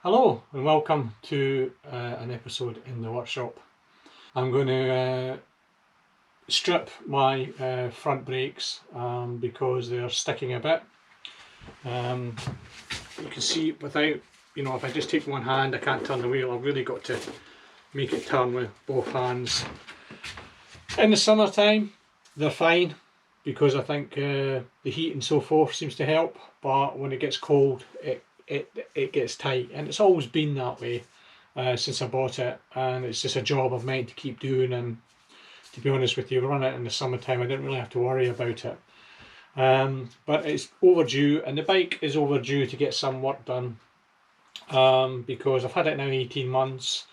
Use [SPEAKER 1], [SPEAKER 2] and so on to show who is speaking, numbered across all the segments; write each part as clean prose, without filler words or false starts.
[SPEAKER 1] Hello and welcome to an episode in the workshop. I'm going to strip my front brakes because they're sticking a bit. You can see without, if I just take one hand I can't turn the wheel. I've really got to make it turn with both hands. In the summertime they're fine because I think the heat and so forth seems to help, but when it gets cold it gets tight, and it's always been that way since I bought it, and it's just a job I've meant to keep doing. And to be honest with you, run it in the summertime, I didn't really have to worry about it. But it's overdue, and the bike is overdue to get some work done because I've had it now 18 months.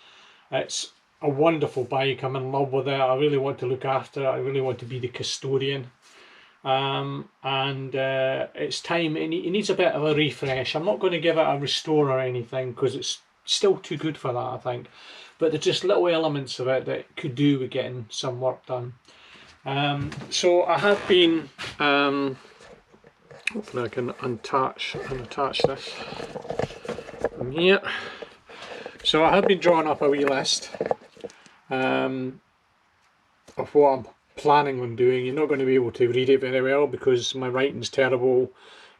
[SPEAKER 1] It's a wonderful bike. I'm in love with it. I really want to look after it. I really want to be the custodian. And it's time. It needs a bit of a refresh. I'm not going to give it a restore or anything because it's still too good for that, I think. But there's just little elements of it that could do with getting some work done. So I have been, hopefully I can attach this from here. So I have been drawing up a wee list of what I'm planning on doing. You're not going to be able to read it very well because my writing's terrible.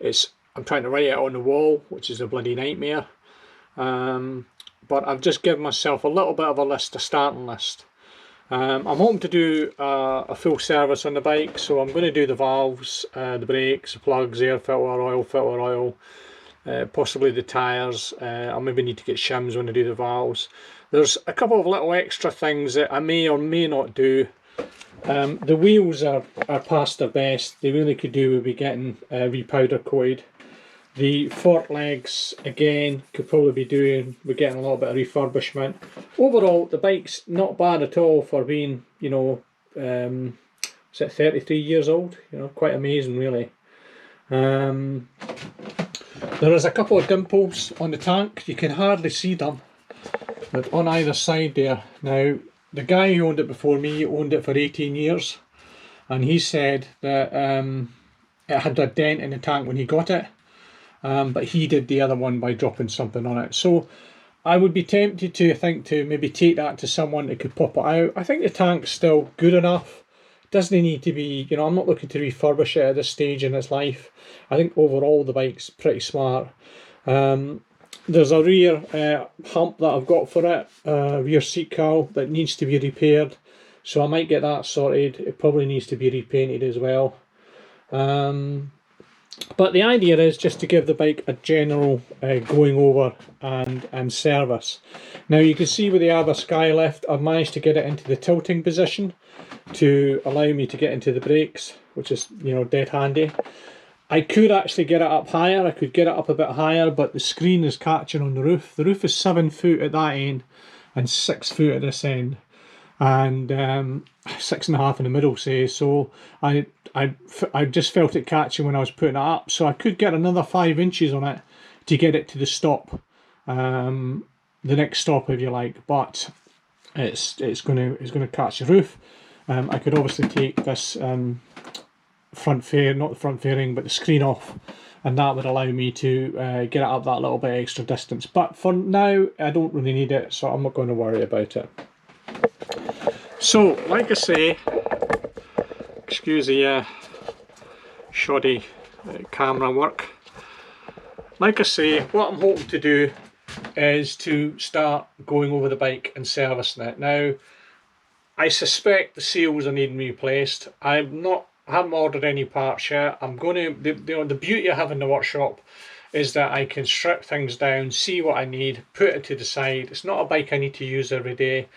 [SPEAKER 1] I'm trying to write it on the wall, which is a bloody nightmare. But I've just given myself a little bit of a list, a starting list. I'm hoping to do a full service on the bike, so I'm going to do the valves, the brakes, the plugs, air filter oil, possibly the tyres. I'll maybe need to get shims when I do the valves. There's a couple of little extra things that I may or may not do. The wheels are past their best. They really could do with getting repowder coated. The fork legs, again, could probably be doing with getting a little bit of refurbishment. Overall, the bike's not bad at all for being, is it 33 years old? Quite amazing, really. There is a couple of dimples on the tank. You can hardly see them, but on either side there. Now, the guy who owned it before me owned it for 18 years, and he said that it had a dent in the tank when he got it. But he did the other one by dropping something on it. So I would be tempted to maybe take that to someone that could pop it out. I think the tank's still good enough. Doesn't need to be, I'm not looking to refurbish it at this stage in its life. I think overall the bike's pretty smart. There's a rear hump that I've got for it, rear seat cowl that needs to be repaired. So I might get that sorted. It probably needs to be repainted as well. But the idea is just to give the bike a general going over and service. Now you can see with the other Skylift, I've managed to get it into the tilting position to allow me to get into the brakes, which is dead handy. I could actually get it up higher. I could get it up a bit higher, but the screen is catching on the roof. The roof is 7 foot at that end and 6 foot at this end, and 6.5 in the middle, say. So I just felt it catching when I was putting it up, so I could get another 5 inches on it to get it to the stop, the next stop if you like. But it's going to catch the roof. I could obviously take this front fairing, not the front fairing, but the screen off, and that would allow me to get it up that little bit extra distance. But for now, I don't really need it, so I'm not going to worry about it. So, like I say, excuse the shoddy camera work. Like I say, what I'm hoping to do is to start going over the bike and servicing it. Now, I suspect the seals are needing replaced. I haven't ordered any parts yet. I'm going to, the beauty I have in the workshop is that I can strip things down, see what I need, put it to the side. It's not a bike I need to use every day.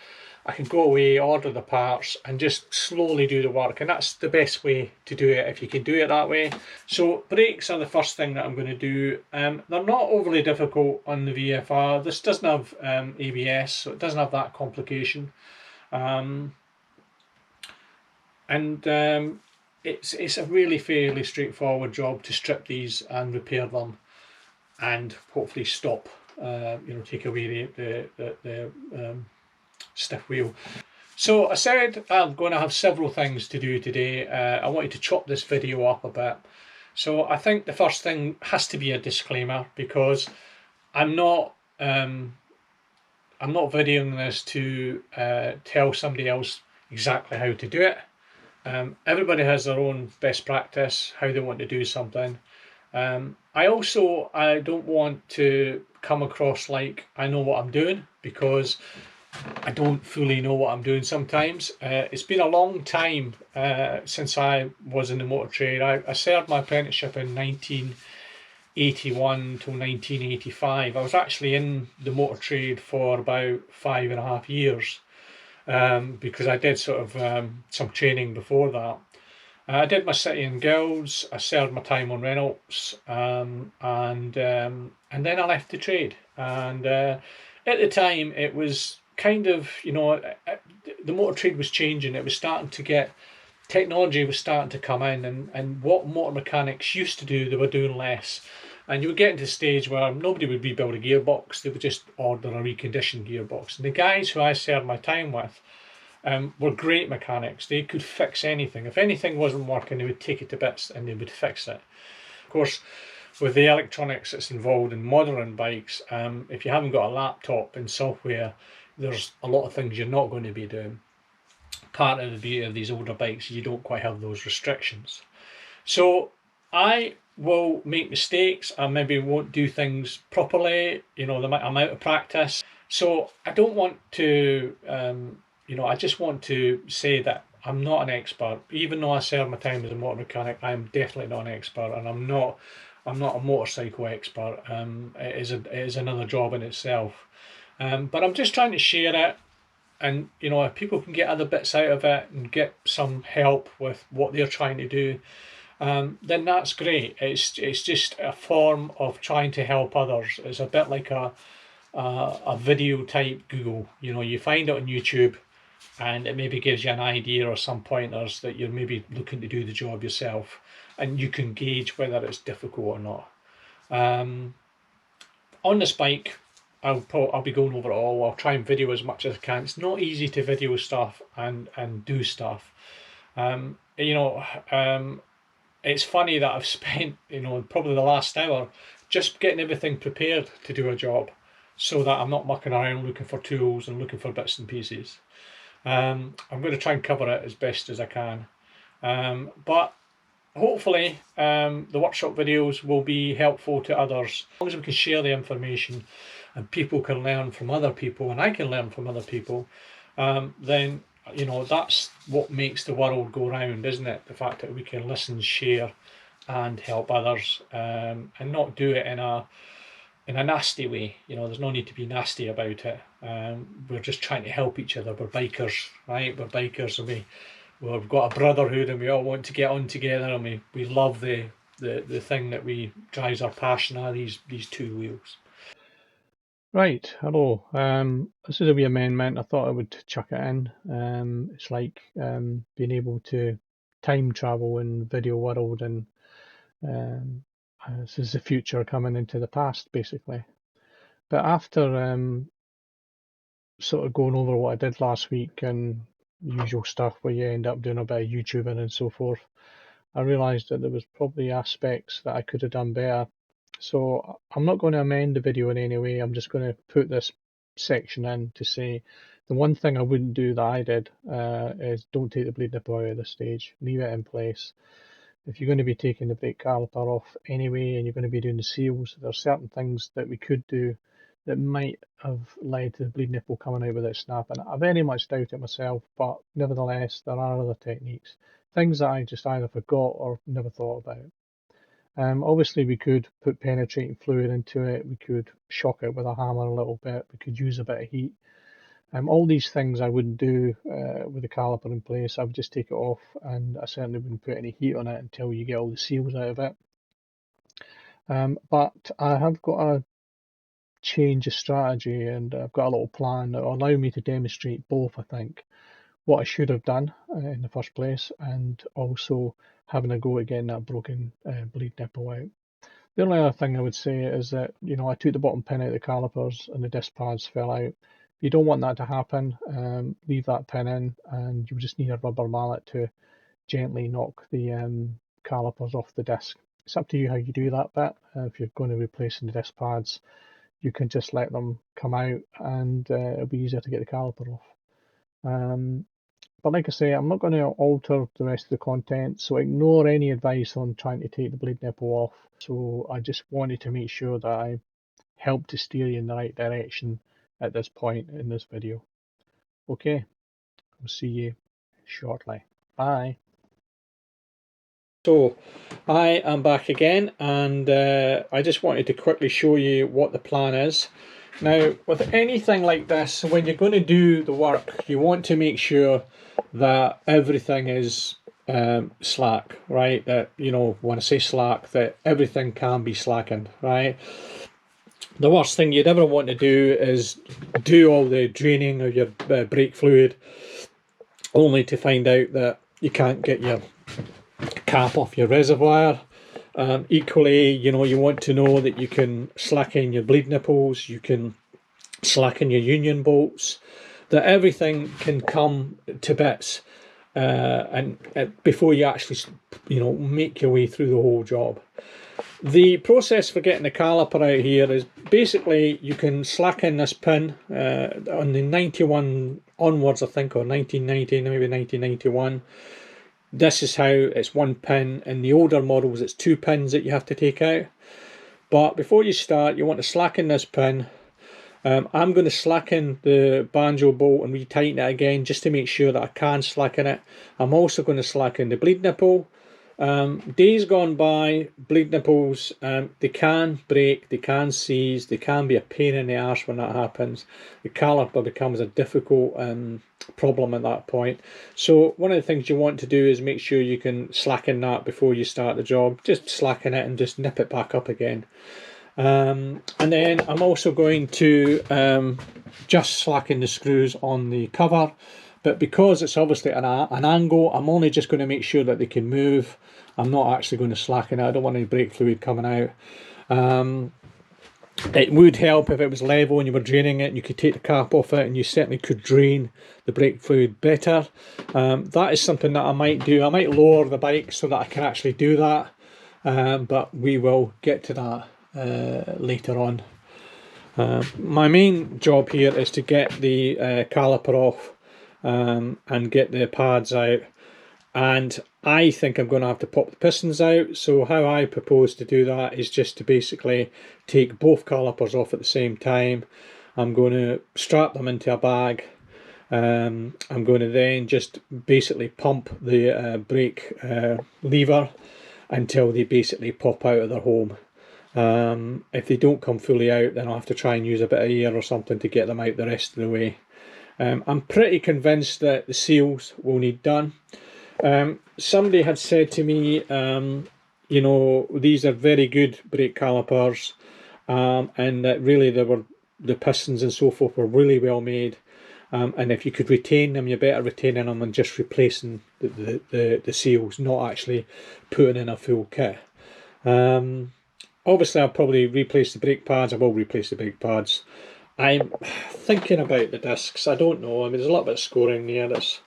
[SPEAKER 1] I can go away, order the parts, and just slowly do the work, and that's the best way to do it if you can do it that way. So brakes are the first thing that I'm going to do. They're not overly difficult on the VFR. This doesn't have ABS, so it doesn't have that complication. It's a really fairly straightforward job to strip these and repair them, and hopefully stop, take away the stiff wheel. So I said I'm going to have several things to do today. I wanted to chop this video up a bit. So I think the first thing has to be a disclaimer, because I'm not I'm not videoing this to tell somebody else exactly how to do it. Everybody has their own best practice, how they want to do something. I don't want to come across like I know what I'm doing, because I don't fully know what I'm doing sometimes. It's been a long time since I was in the motor trade. I served my apprenticeship in 1981 till 1985. I was actually in the motor trade for about 5.5 years, because I did sort of some training before that. I did my city and guilds. I served my time on Reynolds, and then I left the trade. And at the time, it was kind of, the motor trade was changing. It was starting to get technology was starting to come in, and what motor mechanics used to do, they were doing less. And you were getting to the stage where nobody would rebuild a gearbox; they would just order a reconditioned gearbox. And the guys who I served my time with, were great mechanics. They could fix anything. If anything wasn't working, they would take it to bits and they would fix it. Of course, with the electronics that's involved in modern bikes, if you haven't got a laptop and software, there's a lot of things you're not going to be doing. Part of the beauty of these older bikes, you don't quite have those restrictions. So I will make mistakes. I maybe won't do things properly. I'm out of practice. So I don't want to, I just want to say that I'm not an expert. Even though I serve my time as a motor mechanic, I am definitely not an expert, and I'm not a motorcycle expert. It is another job in itself. But I'm just trying to share it, and if people can get other bits out of it and get some help with what they're trying to do, then that's great. It's just a form of trying to help others. It's a bit like a video type Google. You find it on YouTube, and it maybe gives you an idea or some pointers that you're maybe looking to do the job yourself, and you can gauge whether it's difficult or not. On this bike, I'll be going over it all. I'll try and video as much as I can. It's not easy to video stuff and do stuff. Um, you know, um, it's funny that I've spent probably the last hour just getting everything prepared to do a job, so that I'm not mucking around looking for tools and looking for bits and pieces. I'm going to try and cover it as best as I can. But hopefully, the workshop videos will be helpful to others. As long as we can share the information and people can learn from other people and I can learn from other people, then that's what makes the world go round, isn't it? The fact that we can listen, share, and help others, and not do it in a nasty way. There's no need to be nasty about it. We're just trying to help each other. We're bikers, right? We're bikers, and we've got a brotherhood, and we all want to get on together, and we love the thing that we drives our passion are these two wheels. Right, hello. This is a wee amendment. I thought I would chuck it in. It's like being able to time travel in video world, and this is the future coming into the past, basically. But after sort of going over what I did last week and usual stuff where you end up doing a bit of YouTubing and so forth, I realised that there was probably aspects that I could have done better. So I'm not going to amend the video in any way. I'm just going to put this section in to say the one thing I wouldn't do that I did is don't take the bleed nipple out at this stage. Leave it in place. If you're going to be taking the brake caliper off anyway and you're going to be doing the seals, there are certain things that we could do that might have led to the bleed nipple coming out without snapping. I very much doubt it myself, but nevertheless, there are other techniques. Things that I just either forgot or never thought about. Obviously, we could put penetrating fluid into it. We could shock it with a hammer a little bit. We could use a bit of heat. All these things I wouldn't do with the caliper in place. I would just take it off, and I certainly wouldn't put any heat on it until you get all the seals out of it. But I have got a change of strategy, and I've got a little plan that will allow me to demonstrate both, I think, what I should have done in the first place, and also having a go at getting that broken bleed nipple out. The only other thing I would say is that, I took the bottom pin out of the calipers and the disc pads fell out. You don't want that to happen. Leave that pin in, and you just need a rubber mallet to gently knock the calipers off the disc. It's up to you how you do that bit. If you're going to replace the disc pads, you can just let them come out, and it'll be easier to get the caliper off. But like I say, I'm not going to alter the rest of the content, so ignore any advice on trying to take the blade nipple off. So I just wanted to make sure that I helped to steer you in the right direction at this point in this video. Okay, I'll see you shortly. Bye. So I am back again, and I just wanted to quickly show you what the plan is. Now, with anything like this, when you're going to do the work, you want to make sure that everything is slack, right? That, you know, when I say slack, that everything can be slackened, right? The worst thing you'd ever want to do is do all the draining of your brake fluid, only to find out that you can't get your cap off your reservoir. Equally, you know, you want to know that you can slacken your bleed nipples, you can slacken your union bolts, that everything can come to bits, and before you actually, you know, make your way through the whole job. The process for getting the caliper out here is basically you can slacken this pin on the 91 onwards, I think, or 1990, maybe 1991. This is how it's one pin. In the older models, it's two pins that you have to take out. But before you start, you want to slacken this pin. I'm going to slacken the banjo bolt and retighten it again just to make sure that I can slacken it. I'm also going to slacken the bleed nipple. Days gone by, bleed nipples, they can break, they can seize, they can be a pain in the arse when that happens. The caliper becomes a difficult problem at that point. So one of the things you want to do is make sure you can slacken that before you start the job. Just slacken it and just nip it back up again. And then I'm also going to just slacken the screws on the cover. But because it's obviously an angle, I'm only just going to make sure that they can move. I'm not actually going to slacken it. I don't want any brake fluid coming out. It would help if it was level and you were draining it and you could take the cap off it, and you certainly could drain the brake fluid better. That is something that I might do. I might lower the bike so that I can actually do that. But we will get to that later on. My main job here is to get the caliper off and get the pads out, and I think I'm going to have to pop the pistons out. So how I propose to do that is just to basically take both calipers off at the same time. I'm going to strap them into a bag. I'm going to then just basically pump the brake lever until they basically pop out of their home. If they don't come fully out, then I'll have to try and use a bit of air or something to get them out the rest of the way. I'm pretty convinced that the seals will need done. Somebody had said to me, you know, these are very good brake calipers, and that really the pistons and so forth were really well made. And if you could retain them, you're better retaining them than just replacing the seals, not actually putting in a full kit. Obviously, I'll probably replace the brake pads. I will replace the brake pads. I'm thinking about the discs. I don't know. I mean, there's a little bit of scoring there. There's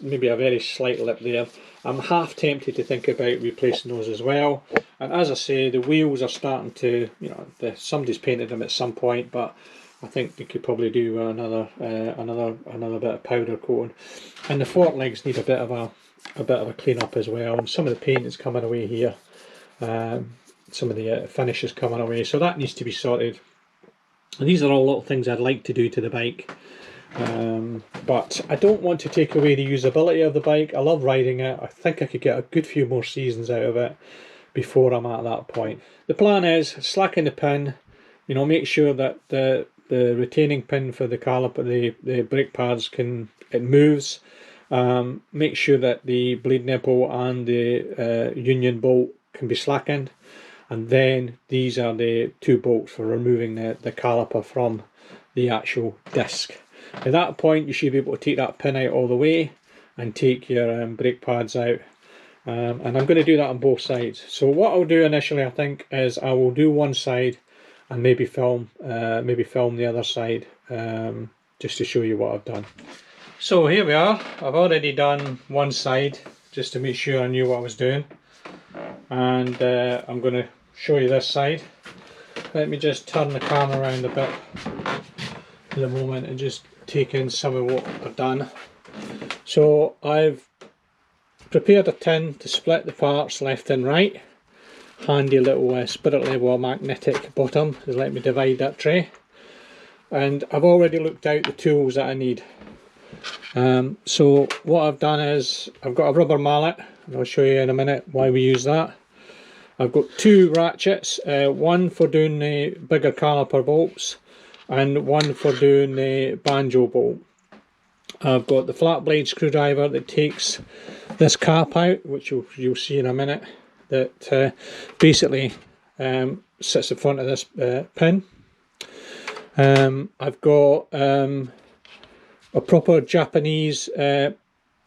[SPEAKER 1] maybe a very slight lip there. I'm half tempted to think about replacing those as well. And as I say, the wheels are starting to, you know, somebody's painted them at some point, but I think they could probably do another bit of powder coating. And the fork legs need a bit of a clean up as well. And some of the paint is coming away here. Some of the finish is coming away, so that needs to be sorted. And these are all little things I'd like to do to the bike, but I don't want to take away the usability of the bike. I love riding it. I think I could get a good few more seasons out of it before I'm at that point. The plan is slacken the pin, you know, make sure that the retaining pin for the caliper, the brake pads, it moves. Make sure that the bleed nipple and the union bolt can be slackened. And then these are the two bolts for removing the caliper from the actual disc. At that point, you should be able to take that pin out all the way and take your brake pads out. And I'm going to do that on both sides. So what I'll do initially, I think, is I will do one side and maybe film the other side, just to show you what I've done. So here we are. I've already done one side just to make sure I knew what I was doing. And I'm going to show you this side. let me just turn the camera around a bit at the moment and just take in some of what I've done. So I've prepared a tin to split the parts left and right. Handy little spirit level magnetic bottom has let me divide that tray. And I've already looked out the tools that I need. So what I've done is I've got a rubber mallet, and I'll show you in a minute why we use that. I've got two ratchets, one for doing the bigger caliper bolts and one for doing the banjo bolt. I've got the flat blade screwdriver that takes this cap out, which you'll see in a minute, that basically sits in front of this pin. I've got a proper Japanese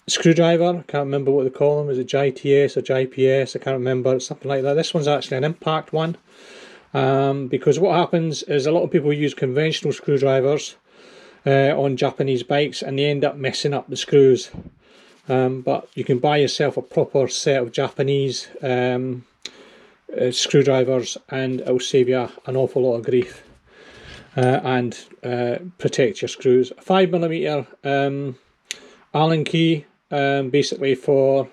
[SPEAKER 1] screwdriver. I can't remember what they call them. Is it JTS or JPS? I can't remember. It's something like that. This one's actually an impact one, because what happens is a lot of people use conventional screwdrivers on Japanese bikes and they end up messing up the screws. But you can buy yourself a proper set of Japanese screwdrivers and it'll save you an awful lot of grief and protect your screws. A 5mm Allen key, basically for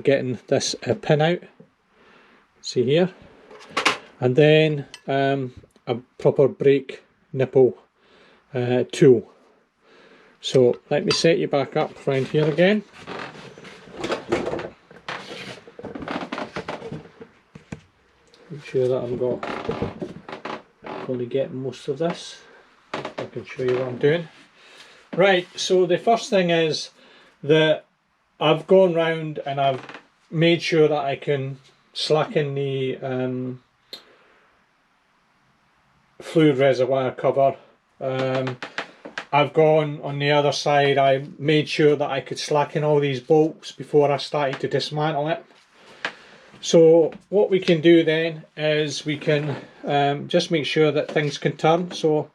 [SPEAKER 1] getting this pin out. See here, and then a proper brake nipple tool. So let me set you back up around here again. Make sure that I'm going to get most of this. I can show you what I'm doing. Right, so the first thing is that I've gone round and I've made sure that I can slacken the fluid reservoir cover. I've gone on the other side, I made sure that I could slacken all these bolts before I started to dismantle it. So what we can do then is we can just make sure that things can turn. So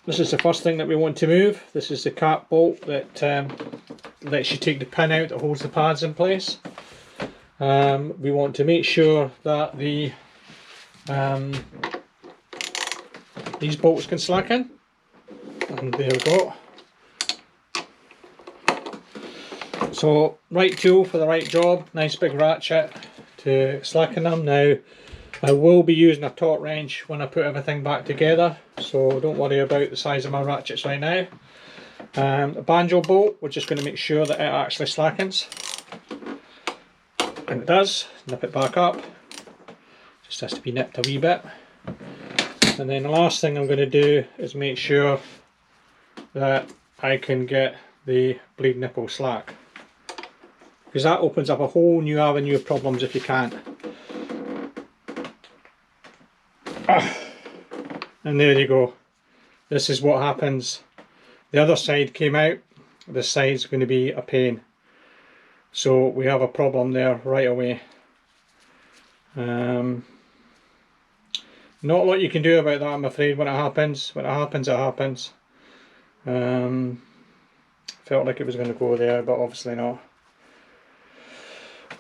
[SPEAKER 1] this is the first thing that we want to move. This is the cap bolt that lets you take the pin out that holds the pads in place. We want to make sure that the these bolts can slacken, and there we go. So right tool for the right job, nice big ratchet to slacken them. Now I will be using a torque wrench when I put everything back together, so don't worry about the size of my ratchets right now. A banjo bolt, we're just going to make sure that it actually slackens, and it does. Nip it back up, just has to be nipped a wee bit. And then the last thing I'm going to do is make sure that I can get the bleed nipple slack, because that opens up a whole new avenue of problems if you can't. And there you go. This is what happens. The other side came out, this side's going to be a pain. So we have a problem there right away. Not a lot you can do about that, I'm afraid. When it happens, it happens. Felt like it was going to go there, but obviously not.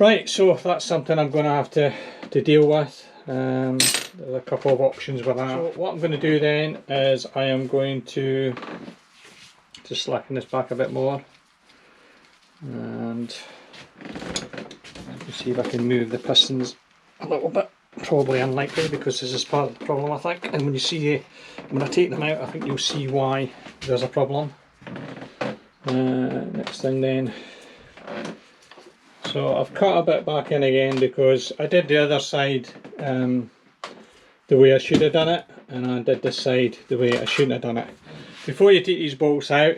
[SPEAKER 1] Right, so that's something I'm going to have to deal with. There's a couple of options with that. So what I'm going to do then is I am going to just slacken this back a bit more, and let me see if I can move the pistons a little bit. Probably unlikely, because this is part of the problem, I think. And when you see, when I take them out, I think you'll see why there's a problem. Next thing then, so I've cut a bit back in again because I did the other side the way I should have done it, and I did this side the way I shouldn't have done it. Before you take these bolts out,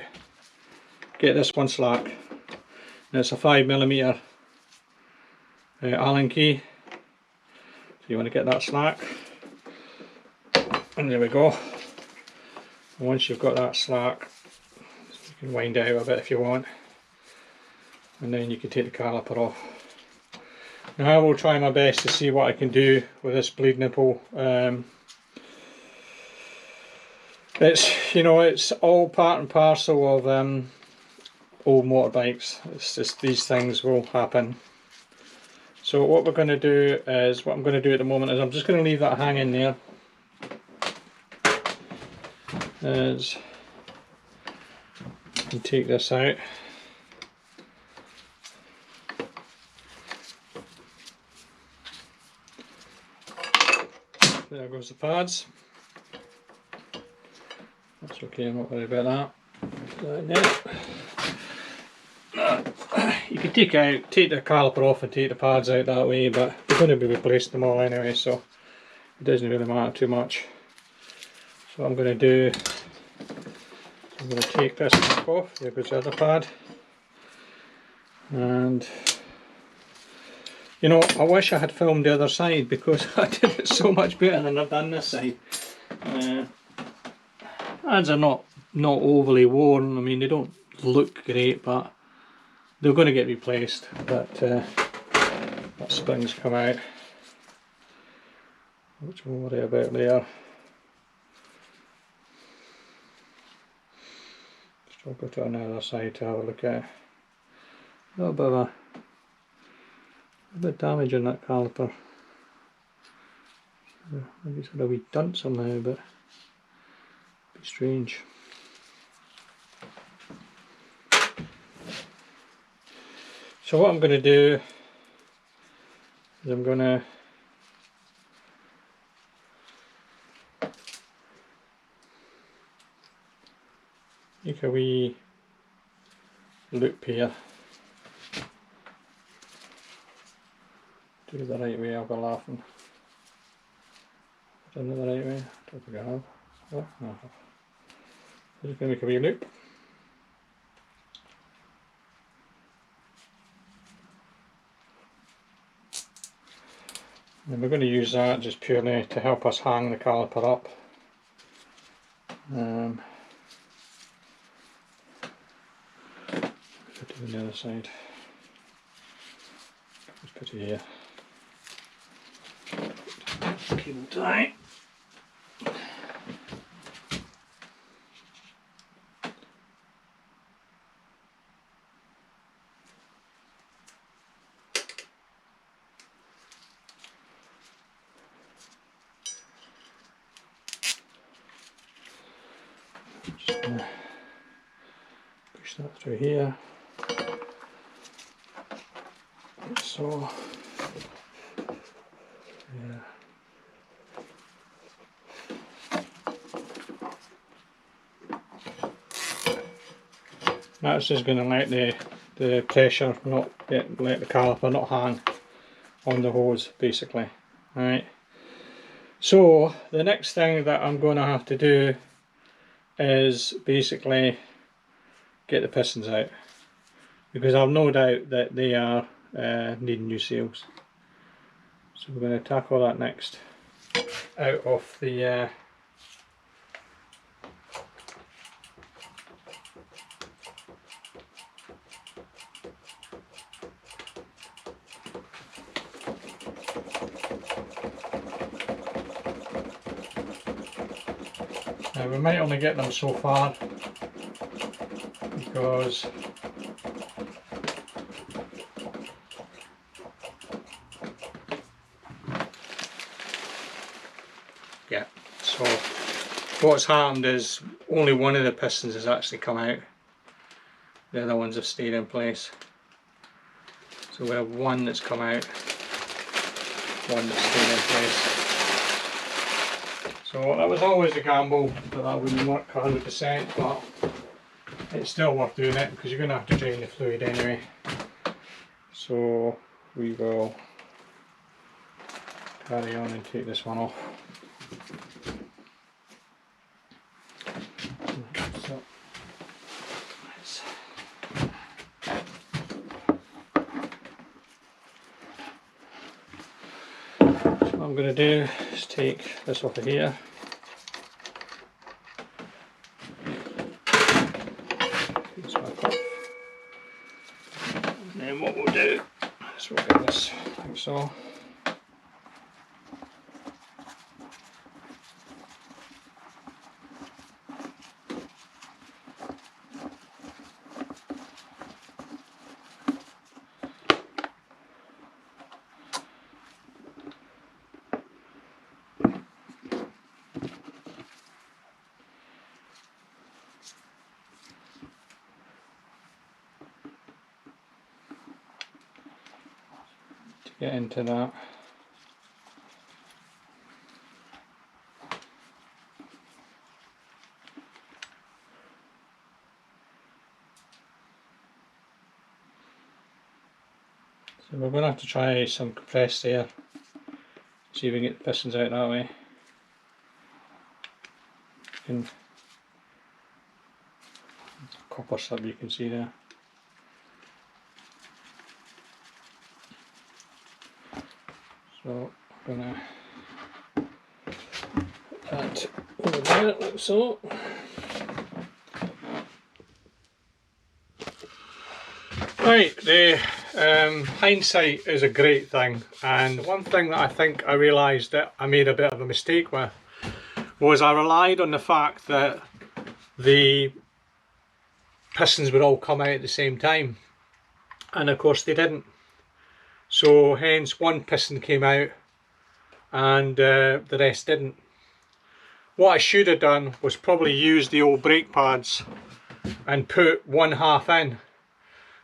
[SPEAKER 1] get this one slack. And it's a 5mm Allen key. So you want to get that slack, and there we go. Once you've got that slack, you can wind it out a bit if you want, and then you can take the caliper off. Now I will try my best to see what I can do with this bleed nipple. It's, you know, it's all part and parcel of old motorbikes. It's just, these things will happen. So what we're going to do is, what I'm going to do at the moment is I'm just going to leave that hanging there. Is and take this out. There goes the pads. That's okay, I'm not worried about that. You can take the caliper off and take the pads out that way, but we're going to be replacing them all anyway, so it doesn't really matter too much. So what I'm going to do, I'm going to take this back off. There goes the other pad. And you know, I wish I had filmed the other side because I did it so much better than I've done this side. Pads are not overly worn. I mean, they don't look great, but they're going to get replaced. But that spring's come out, which we'll worry about later. Still go to another side to have a look at it. A little bit of damage on that caliper. Maybe it's had a wee dent somehow, but a bit strange. So what I'm going to do is I'm going to make a wee loop here. Do it the right way, I'll be laughing. Done it the right way? I don't think I have. Oh, no, I have. I'm just going to make a wee loop. And we're going to use that just purely to help us hang the caliper up. Go to the other side. Just put it here. Cable tie. Just gonna push that through here, like so. Yeah. That's just going to let the pressure not let the caliper not hang on the hose, basically. Alright. So the next thing that I'm going to have to do is basically get the pistons out, because I've no doubt that they are needing new seals. So we're going to tackle that next out of the now we might only get them so far because yeah, so what's happened is only one of the pistons has actually come out, the other ones have stayed in place. So we have one that's come out, one that's stayed in place. So that was always a gamble that wouldn't work 100%, but it's still worth doing it because you're going to have to drain the fluid anyway. So we will carry on and take this one off. So, what I'm going to do is take this off of here. This back up. And then what we'll do is we'll get this like so. get into that. So we're going to have to try some compressed air, see if we can get the pistons out that way. And copper sub you can see there. So I'm going to put that over there like so. Right, the hindsight is a great thing, and one thing that I think I realised that I made a bit of a mistake with was I relied on the fact that the pistons would all come out at the same time, and of course they didn't. So hence one piston came out and the rest didn't. What I should have done was probably use the old brake pads and put one half in.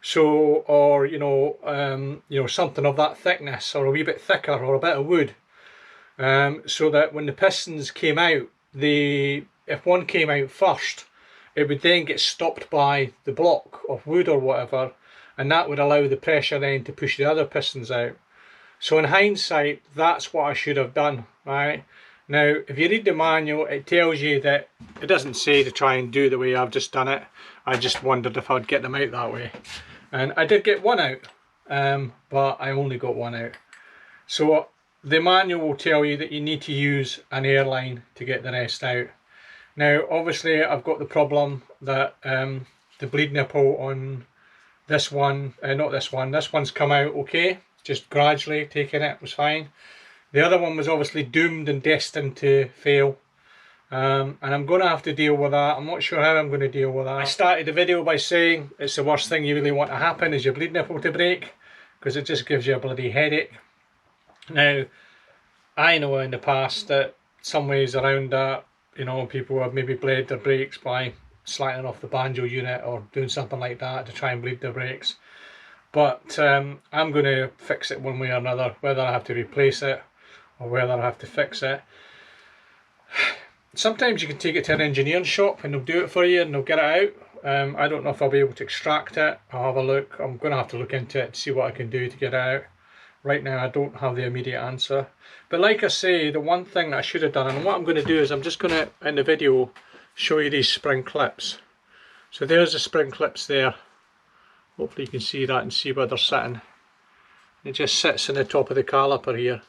[SPEAKER 1] So, or you know, something of that thickness, or a wee bit thicker, or a bit of wood, so that when the pistons came out, if one came out first, it would then get stopped by the block of wood or whatever, and that would allow the pressure then to push the other pistons out. So in hindsight, that's what I should have done, right? Now, if you read the manual, it tells you that it doesn't say to try and do the way I've just done it. I just wondered if I'd get them out that way. And I did get one out, but I only got one out. So the manual will tell you that you need to use an airline to get the rest out. Now, obviously, I've got the problem that the bleed nipple on this one, not this one's come out okay, just gradually taking it was fine. The other one was obviously doomed and destined to fail. And I'm going to have to deal with that. I'm not sure how I'm going to deal with that. I started the video by saying it's the worst thing you really want to happen is your bleed nipple to break, because it just gives you a bloody headache. Now, I know in the past that some ways around that, you know, people have maybe bled their brakes by sliding off the banjo unit or doing something like that to try and bleed their brakes. But I'm going to fix it one way or another, whether I have to replace it or whether I have to fix it. Sometimes you can take it to an engineering shop and they'll do it for you and they'll get it out. I don't know if I'll be able to extract it. I'll have a look. I'm going to have to look into it to see what I can do to get it out. Right now I don't have the immediate answer. But like I say, the one thing that I should have done, and what I'm going to do is I'm just going to, in the video, show you these spring clips. So there's the spring clips there. Hopefully you can see that and see where they're sitting. It just sits in the top of the caliper here,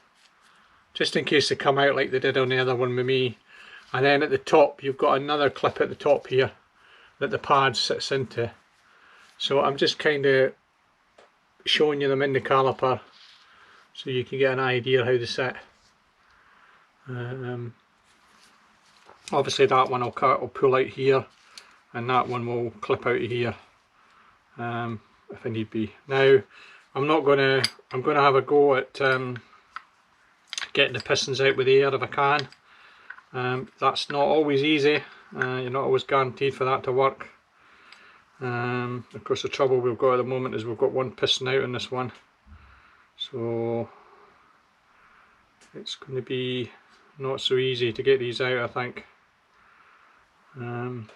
[SPEAKER 1] just in case they come out like they did on the other one with me. And then at the top you've got another clip at the top here that the pad sits into. So I'm just kind of showing you them in the caliper so you can get an idea how they sit. Obviously that one will pull out here, and that one will clip out of here if I need be. Now I'm going to have a go at getting the pistons out with air if I can. That's not always easy. You're not always guaranteed for that to work. Of course the trouble we've got at the moment is we've got one piston out on this one, so it's going to be not so easy to get these out, I think. I'm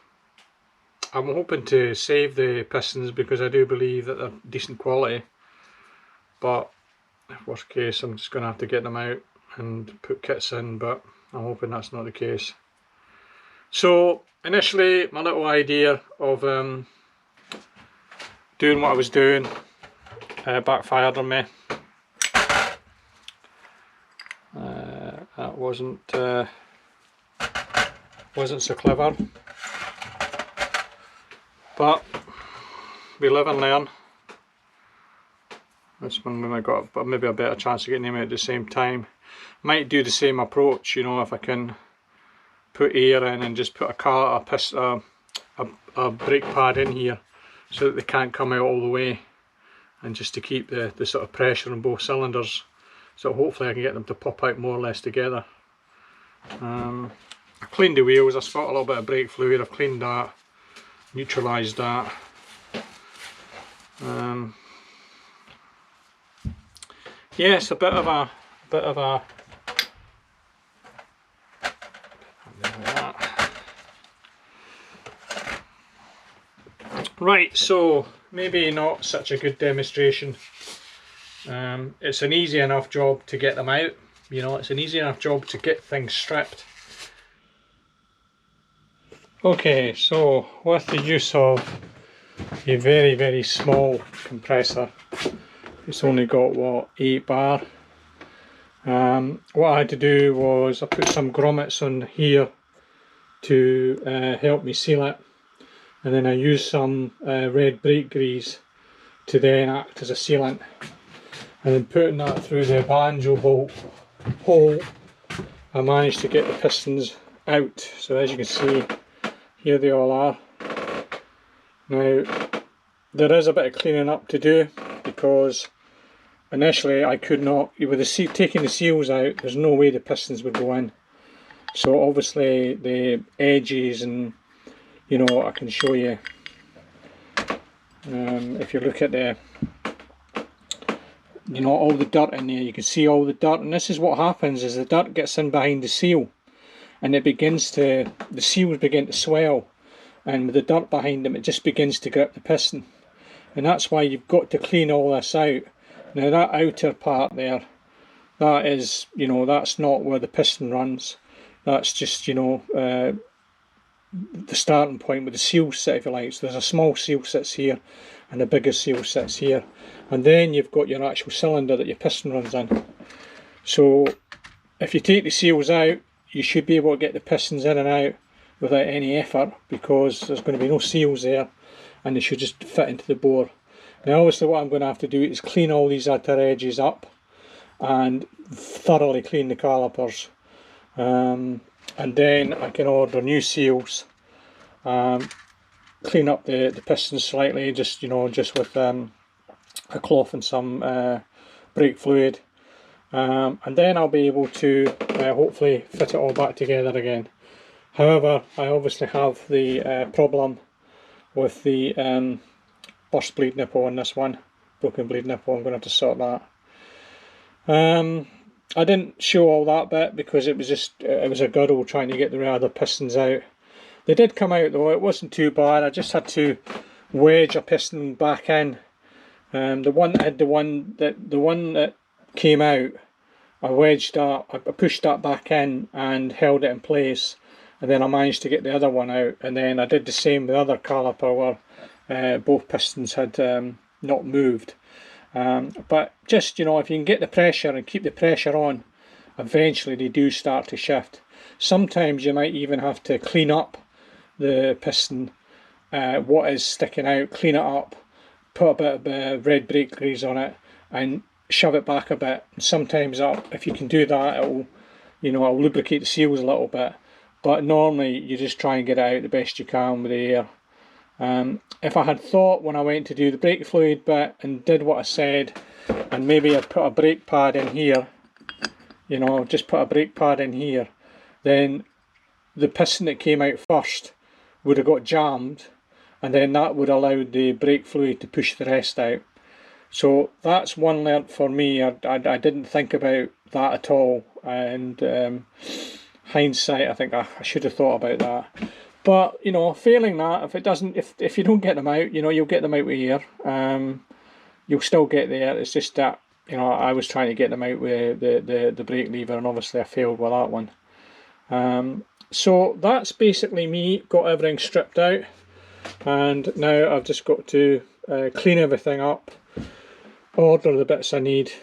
[SPEAKER 1] hoping to save the pistons because I do believe that they're decent quality, but worst case I'm just going to have to get them out and put kits in, but I'm hoping that's not the case. So initially my little idea of doing what I was doing backfired on me. That wasn't so clever, but we live and learn. This one we might got maybe a better chance of getting them out at the same time. Might do the same approach, you know, if I can put air in and just put a brake pad in here so that they can't come out all the way, and just to keep the sort of pressure on both cylinders, so hopefully I can get them to pop out more or less together. I cleaned the wheels. I spot a little bit of brake fluid. I've cleaned that, neutralised that. yes, a bit of a right, so maybe not such a good demonstration. It's an easy enough job to get them out, you know, it's an easy enough job to get things stripped. Okay, so with the use of a very, very small compressor, it's only got what, 8 bar. What I had to do was I put some grommets on here to help me seal it, and then I used some red brake grease to then act as a sealant, and then putting that through the banjo bolt hole, I managed to get the pistons out. So as you can see, here they all are. Now there is a bit of cleaning up to do, because initially I could not, with the taking the seals out, there's no way the pistons would go in. So obviously the edges, and you know, I can show you, if you look at the, you know, all the dirt in there, you can see all the dirt, and this is what happens, is the dirt gets in behind the seal and it begins to, the seals begin to swell, and with the dirt behind them it just begins to grip the piston, and that's why you've got to clean all this out. Now that outer part there, that is, you know, that's not where the piston runs, that's just, you know, the starting point with the seal sit, if you like. So there's a small seal sits here and a bigger seal sits here, and then you've got your actual cylinder that your piston runs in. So if you take the seals out, you should be able to get the pistons in and out without any effort, because there's going to be no seals there and they should just fit into the bore. Now obviously what I'm going to have to do is clean all these outer edges up and thoroughly clean the calipers, and then I can order new seals, clean up the pistons slightly, just, you know, just with a cloth and some brake fluid, and then I'll be able to hopefully fit it all back together again. However, I obviously have the problem with the burst bleed nipple on this one, broken bleed nipple. I'm going to have to sort that. I didn't show all that bit because it was just, it was a girdle trying to get the other pistons out. They did come out though, it wasn't too bad. I just had to wedge a piston back in. The one that came out, I wedged that, I pushed that back in and held it in place, and then I managed to get the other one out, and then I did the same with the other caliper where both pistons had not moved. But just, you know, if you can get the pressure and keep the pressure on, eventually they do start to shift. Sometimes you might even have to clean up the piston, what is sticking out, clean it up, put a bit of red brake grease on it and shove it back a bit. And sometimes if you can do that, it'll, you know, it'll lubricate the seals a little bit, but normally you just try and get it out the best you can with the air. If I had thought when I went to do the brake fluid bit and did what I said, and maybe I'd put a brake pad in here, you know, just put a brake pad in here, then the piston that came out first would have got jammed, and then that would allow the brake fluid to push the rest out. So that's one learnt for me. I didn't think about that at all, and hindsight, I think I should have thought about that. But, you know, failing that, if it doesn't, if you don't get them out, you know, you'll get them out with air. You'll still get there. It's just that, you know, I was trying to get them out with the brake lever, and obviously I failed with that one. So that's basically me, got everything stripped out, and now I've just got to clean everything up, order the bits I need,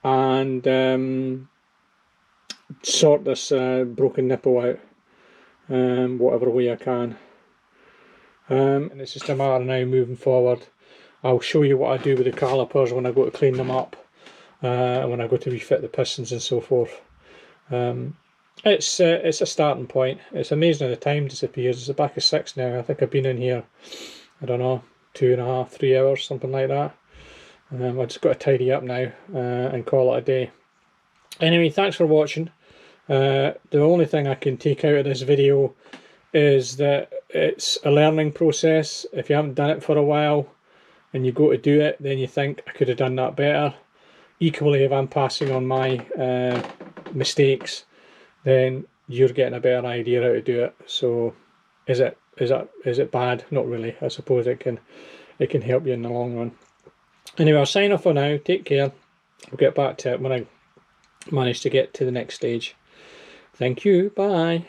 [SPEAKER 1] and sort this broken nipple out, whatever way I can. And it's just a matter now moving forward. I'll show you what I do with the calipers when I go to clean them up, and when I go to refit the pistons and so forth. It's a starting point. It's amazing how the time disappears. It's the back of 6 now. I think I've been in here, I don't know, 2.5, 3 hours, something like that. I've just got to tidy up now and call it a day. Anyway, thanks for watching. The only thing I can take out of this video is that it's a learning process. If you haven't done it for a while and you go to do it, then you think, I could have done that better. equally, if I'm passing on my mistakes, then you're getting a better idea how to do it. So is it bad? Not really. I suppose it can help you in the long run. Anyway, I'll sign off for now. Take care. I'll get back to it when I manage to get to the next stage. Thank you. Bye.